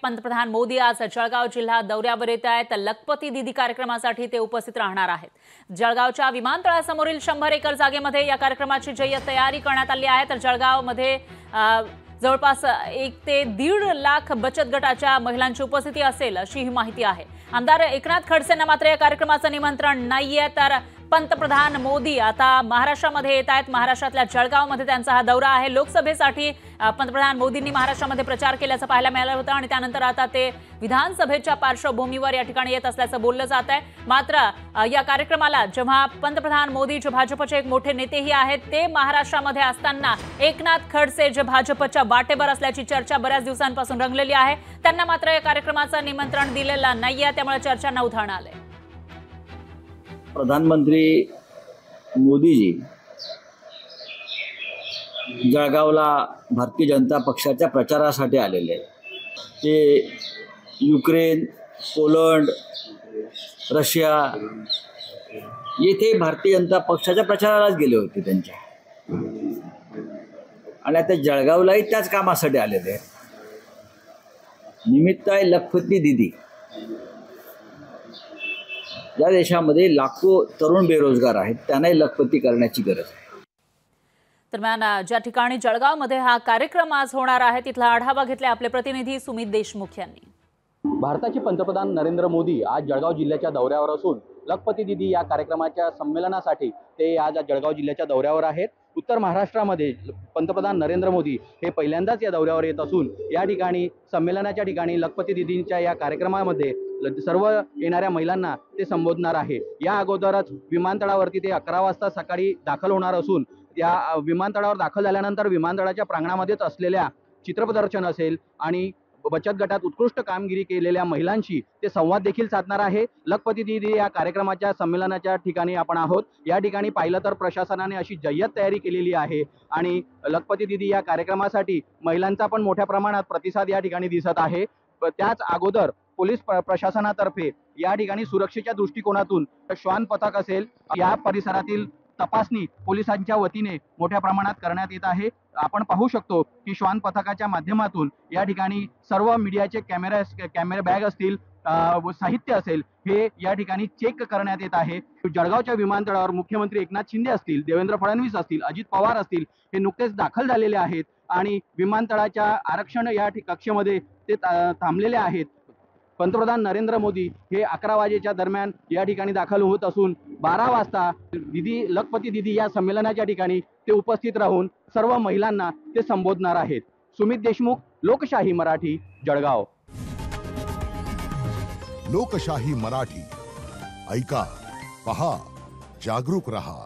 पंतप्रधान मोदी आज जळगाव जिल्हा दौऱ्यावर येत आहेत। लखपती दीदी कार्यक्रमासाठी ते उपस्थित राहणार आहेत। जळगावच्या विमानतळासमोरील 100 एकर जागेमध्ये या कार्यक्रमाची जय्यत तयारी करण्यात आली आहे। तर जळगावमध्ये जवळपास 1 ते 1.5 लाख बचत गटाच्या महिलांची उपस्थिती असेल अशी ही माहिती आहे। आमदार एकनाथ खडसेंना मात्र या कार्यक्रमाचं निमंत्रण नाहीये। तर पंतप्रधान मोदी आता महाराष्ट्रामध्ये येत आहेत। महाराष्ट्रातल्या जळगावमध्ये त्यांचा हा दौरा आहे। लोकसभेसाठी पंतप्रधान मोदींनी महाराष्ट्रामध्ये प्रचार केल्याचं पाहायला मिळालं होतं आणि त्यानंतर आता ते विधानसभेच्या पार्श्वभूमीवर या ठिकाणी येत असल्याचं बोललं जात आहे। मात्र या कार्यक्रमाला जेव्हा पंतप्रधान मोदी जे भाजपचे एक मोठे नेतेही आहेत ते महाराष्ट्रामध्ये असताना एकनाथ खडसे जे भाजपच्या वाटेवर असल्याची चर्चा बऱ्याच दिवसांपासून रंगलेली आहे, त्यांना मात्र या कार्यक्रमाचं निमंत्रण दिलेलं नाहीये, त्यामुळे चर्चांना उधाण आलंय। प्रधानमंत्री मोदीजी जळगावला भारतीय जनता पक्षाच्या प्रचारासाठी आलेले आहेत। ते युक्रेन, पोलंड, रशिया येथे भारतीय जनता पक्षाच्या प्रचारालाच गेले होते त्यांच्या, आणि आता जळगावलाही त्याच कामासाठी आलेले आहेत। निमित्त आहे लखपती दीदी। या देशामध्ये लाखो तरुण बेरोजगार आहेत, त्यांनाही लखपती करण्याची गरज आहे। दरम्यान ज्या ठिकाणी जळगावमध्ये हा कार्यक्रम आज होणार आहे तिथला आढावा घेतला आपले प्रतिनिधी सुमित देशमुख यांनी। भारताचे पंतप्रधान नरेंद्र मोदी आज जळगाव जिल्ह्याच्या दौऱ्यावर असून लखपती दीदी या कार्यक्रमाच्या संमेलनासाठी ते आज जळगाव जिल्ह्याच्या दौऱ्यावर आहेत। उत्तर महाराष्ट्रामध्ये पंतप्रधान नरेंद्र मोदी हे पहिल्यांदाच या दौऱ्यावर येत असून या ठिकाणी संमेलनाच्या ठिकाणी लखपती दीदींच्या या कार्यक्रमामध्ये सर्व येणाऱ्या महिलांना ते संबोधणार आहे। या अगोदरच विमानतळावरती ते 11 वाजता सकाळी दाखल होणार असून या विमानतळावर दाखल झाल्यानंतर विमानतळाच्या प्रांगणामध्येच असलेल्या चित्रप्रदर्शन असेल आणि बचत गटात उत्कृष्ट कामगिरी केलेल्या महिलांशी ते संवाद देखील साधणार आहे। लखपती दीदी या कार्यक्रमाच्या संमेलनाच्या ठिकाणी आपण आहोत। या ठिकाणी पाहिलं तर प्रशासनाने अशी जय्यत तयारी केलेली आहे आणि लखपती दीदी या कार्यक्रमासाठी महिलांचा पण मोठ्या प्रमाणात प्रतिसाद या ठिकाणी दिसत आहे। त्याच अगोदर पोलीस प्रशासनातर्फे या ठिकाणी सुरक्षेच्या दृष्टिकोनातून श्वान पथक असेल, या परिसरातील तपासणी पोलिसांच्या वतीने मोठ्या प्रमाणात करण्यात येत आहे। आपण पाहू शकतो की श्वान पथकाच्या माध्यमातून या ठिकाणी सर्व मीडियाचे कॅमेरा बॅग असतील, साहित्य असेल, हे या ठिकाणी चेक करण्यात येत आहे। जळगावच्या विमानतळावर मुख्यमंत्री एकनाथ शिंदे असतील, देवेंद्र फडणवीस असतील, अजित पवार असतील, हे नुकतेच दाखल झालेले आहेत आणि विमानतळाच्या आरक्षण या कक्षेमध्ये ते थांबलेले आहेत। पंतप्रधान नरेंद्र मोदी हे 11 वाजेच्या दरम्यान या ठिकाणी दाखल होत असून 12 वाजता लखपती दीदी या संमेलनाच्या ठिकाणी ते उपस्थित राहून सर्व महिलांना ते संबोधणार आहेत। सुमित देशमुख, लोकशाही मराठी, जळगाव। लोकशाही मराठी, ऐका, पहा, जागरूक रहा।